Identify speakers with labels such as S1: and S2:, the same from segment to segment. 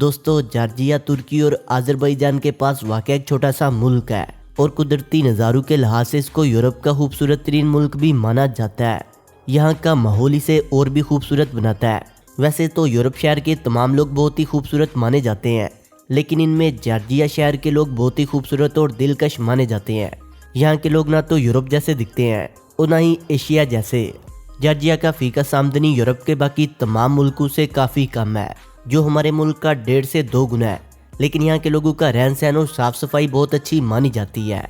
S1: دوستو جارجیا ترکی اور آذربائیجان کے پاس واقع ایک چھوٹا سا ملک ہے اور قدرتی نظاروں کے لحاظ سے اس کو یورپ کا خوبصورت ترین ملک بھی مانا جاتا ہے۔ یہاں کا ماحول اسے اور بھی خوبصورت بناتا ہے۔ ویسے تو یورپ شہر کے تمام لوگ بہت ہی خوبصورت مانے جاتے ہیں، لیکن ان میں جارجیا شہر کے لوگ بہت ہی خوبصورت اور دلکش مانے جاتے ہیں۔ یہاں کے لوگ نہ تو یورپ جیسے دکھتے ہیں اور نہ ہی ایشیا جیسے۔ جارجیا کا فی کس آمدنی یورپ کے باقی تمام ملکوں سے کافی کم ہے، جو ہمارے ملک کا 1.5 سے 2 گنا ہے، لیکن یہاں کے لوگوں کا رہن سہن اور صاف صفائی بہت اچھی مانی جاتی ہے۔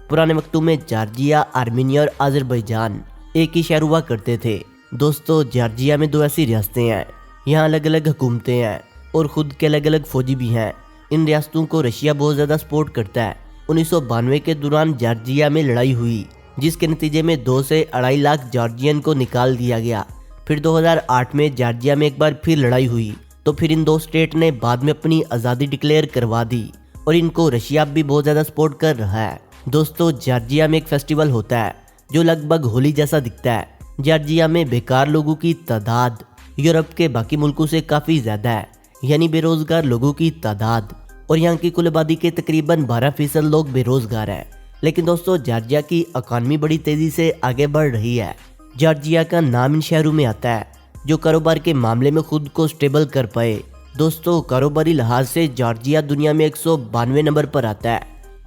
S1: پرانے وقتوں میں جارجیا، آرمینیا اور آذربائیجان ایک ہی شہر ہوا کرتے تھے۔ دوستو جارجیا میں 2 ایسی ریاستیں ہیں، یہاں الگ الگ حکومتیں ہیں اور خود کے الگ الگ فوجی بھی ہیں۔ ان ریاستوں کو رشیا بہت زیادہ سپورٹ کرتا ہے۔ 1992 کے دوران جارجیا میں لڑائی ہوئی، جس کے نتیجے میں 2 سے 2.5 لاکھ جارجین کو نکال دیا گیا۔ پھر 2008 میں جارجیا میں ایک بار پھر لڑائی ہوئی، تو پھر ان 2 اسٹیٹ نے بعد میں اپنی آزادی ڈکلیئر کروا دی اور ان کو رشیا بھی بہت زیادہ سپورٹ کر رہا ہے۔ دوستو جارجیا میں ایک فیسٹیول ہوتا ہے جو لگ بھگ ہولی جیسا دکھتا ہے۔ جارجیا میں بیکار لوگوں کی تعداد یورپ کے باقی ملکوں سے کافی زیادہ ہے، یعنی بے روزگار لوگوں کی تعداد، اور یہاں کی کل آبادی کے تقریباً 12% لوگ بے روزگار ہیں۔ لیکن دوستو جارجیا کی اکانومی بڑی تیزی سے آگے بڑھ رہی ہے۔ جارجیا کا نام ان شہروں میں آتا ہے جو کاروبار کے معاملے میں خود کو سٹیبل کر پائے۔ دوستو کاروباری لحاظ سے جارجیا دنیا میں 192 نمبر پر آتا ہے۔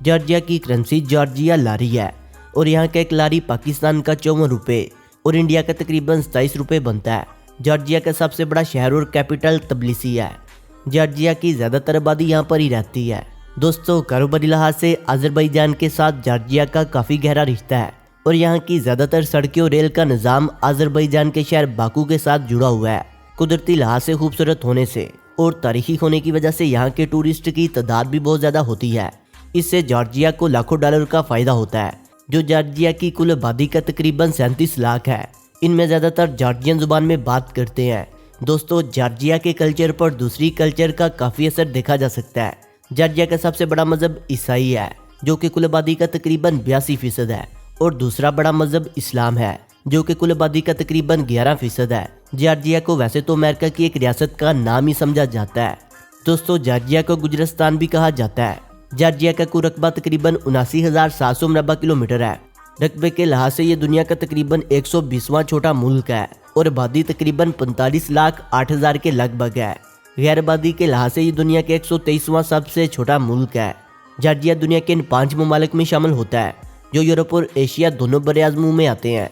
S1: جارجیا کی کرنسی جارجیا لاری ہے اور یہاں کا ایک لاری پاکستان کا 54 روپے اور انڈیا کا تقریباً 27 روپے بنتا ہے۔ جارجیا کا سب سے بڑا شہر اور کیپٹل تبلیسی ہے۔ جارجیا کی زیادہ تر آبادی یہاں پر ہی رہتی ہے۔ دوستو کاروباری لحاظ سے آذربائیجان کے ساتھ جارجیا کا کافی گہرا رشتہ ہے اور یہاں کی زیادہ تر سڑکیں اور ریل کا نظام آذربائیجان کے شہر باکو کے ساتھ جڑا ہوا ہے۔ قدرتی لحاظ سے خوبصورت ہونے سے اور تاریخی ہونے کی وجہ سے یہاں کے ٹورسٹ کی تعداد بھی بہت زیادہ ہوتی ہے۔ اس سے جارجیا کو لاکھوں ڈالر کا فائدہ ہوتا ہے، جو جارجیا کی کل آبادی کا تقریباً 37 لاکھ ہے۔ ان میں زیادہ تر جارجین زبان میں بات کرتے ہیں۔ دوستو جارجیا کے کلچر پر دوسری کلچر کا کافی اثر دیکھا جا سکتا ہے۔ جارجیا کا سب سے بڑا مذہب عیسائی ہے، جو کہ کل آبادی کا تقریباً 82% ہے، اور دوسرا بڑا مذہب اسلام ہے، جو کہ کل آبادی کا تقریباً 11% ہے۔ جارجیا کو ویسے تو امریکہ کی ایک ریاست کا نام ہی سمجھا جاتا ہے۔ دوستو جارجیا کو گجرستان بھی کہا جاتا ہے۔ جارجیا کا کل رقبہ تقریباً 79,700 مربع کلومیٹر ہے۔ رقبے کے لحاظ سے یہ دنیا کا تقریباً 120واں چھوٹا ملک ہے اور آبادی تقریباً 45,08,000 کے لگ بھگ ہے۔ غیر آبادی کے لحاظ سے یہ دنیا کے 123واں سب سے چھوٹا ملک ہے۔ جارجیا دنیا کے ان 5 ممالک میں شامل ہوتا ہے جو یورپ اور ایشیا دونوں براعظموں میں آتے ہیں۔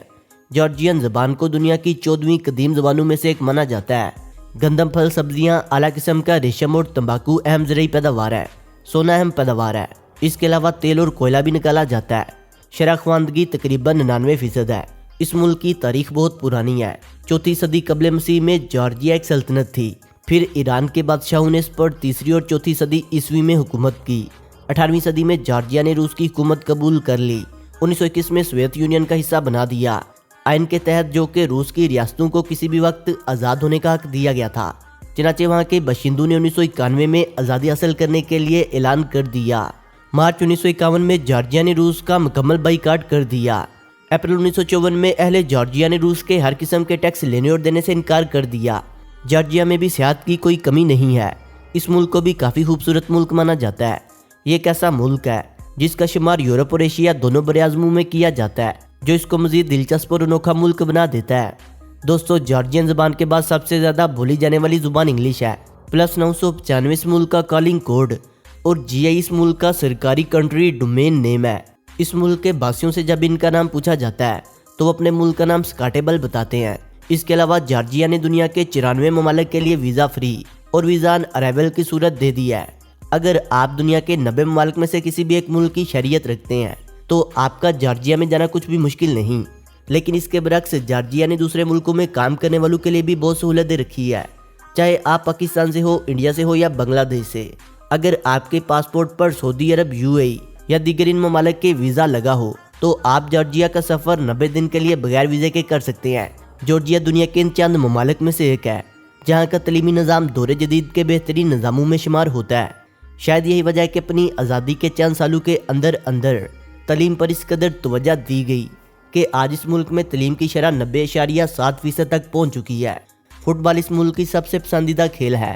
S1: جارجین زبان کو دنیا کی 14ویں قدیم زبانوں میں سے ایک مانا جاتا ہے۔ گندم، پھل، سبزیاں، اعلیٰ قسم کا ریشم اور تمباکو اہم زرعی پیداوار ہے۔ سونا اہم پیداوار ہے۔ اس کے علاوہ تیل اور کوئلہ بھی نکالا جاتا ہے۔ شرح خواندگی تقریباً 99% ہے۔ اس ملک کی تاریخ بہت پرانی ہے۔ 4 صدی قبل مسیح میں جارجیا ایک سلطنت تھی، پھر ایران کے بادشاہوں نے اس پر 3 اور 4 صدی عیسوی میں حکومت کی۔ 18ویں صدی میں جارجیا نے روس کی حکومت قبول کر لی۔ 1921 میں سوویت یونین کا حصہ بنا دیا، آئین کے تحت، جو کہ روس کی ریاستوں کو کسی بھی وقت آزاد ہونے کا حق دیا گیا تھا۔ چنانچہ وہاں کے باشندوں نے 1991 میں آزادی حاصل کرنے کے لیے اعلان کر دیا۔ مارچ 1951 میں جارجیا نے روس کا مکمل بائیکاٹ کر دیا۔ اپریل 1954 میں اہل جارجیا نے روس کے ہر قسم کے ٹیکس لینے اور دینے سے انکار کر دیا۔ جارجیا میں بھی سیاحت کی کوئی کمی نہیں ہے۔ اس ملک کو بھی کافی خوبصورت ملک مانا جاتا ہے۔ یہ ایک ایسا ملک ہے جس کا شمار یورپ اور ایشیا دونوں براعظموں میں کیا جاتا ہے، جو اس کو مزید دلچسپ اور انوکھا ملک بنا دیتا ہے۔ دوستو جارجین زبان کے بعد سب سے زیادہ بولی جانے والی زبان انگلش ہے۔ +995 اس ملک کا کالنگ کوڈ اور GI اس ملک کا سرکاری کنٹری ڈومین نیم ہے۔ اس ملک کے باسیوں سے جب ان کا نام پوچھا جاتا ہے تو وہ اپنے ملک کا نام سکاٹیبل بتاتے ہیں۔ اس کے علاوہ جارجیا نے دنیا کے 94 ممالک کے لیے ویزا فری اور ویزا آن ارائیول کی صورت دے دی ہے۔ اگر آپ دنیا کے 90 ممالک میں سے کسی بھی ایک ملک کی شہریت رکھتے ہیں تو آپ کا جارجیا میں جانا کچھ بھی مشکل نہیں، لیکن اس کے برعکس جارجیا نے دوسرے ملکوں میں کام کرنے والوں کے لیے بھی بہت سہولتیں رکھی ہے، چاہے آپ پاکستان سے ہو، انڈیا سے ہو یا بنگلہ دیش سے۔ اگر آپ کے پاسپورٹ پر سعودی عرب، UAE یا دیگر ان ممالک کے ویزا لگا ہو تو آپ جارجیا کا سفر 90 دن کے لیے بغیر ویزے کے کر سکتے ہیں۔ جارجیا دنیا کے ان چند ممالک میں سے ایک ہے جہاں کا تعلیمی نظام دور جدید کے بہترین نظاموں میں شمار ہوتا ہے۔ شاید یہی وجہ ہے کہ اپنی آزادی کے چند سالوں کے اندر تعلیم پر اس قدر توجہ دی گئی کہ آج اس ملک میں تعلیم کی شرح 90.7% تک پہنچ چکی ہے۔ فٹ بال اس ملک کی سب سے پسندیدہ کھیل ہے،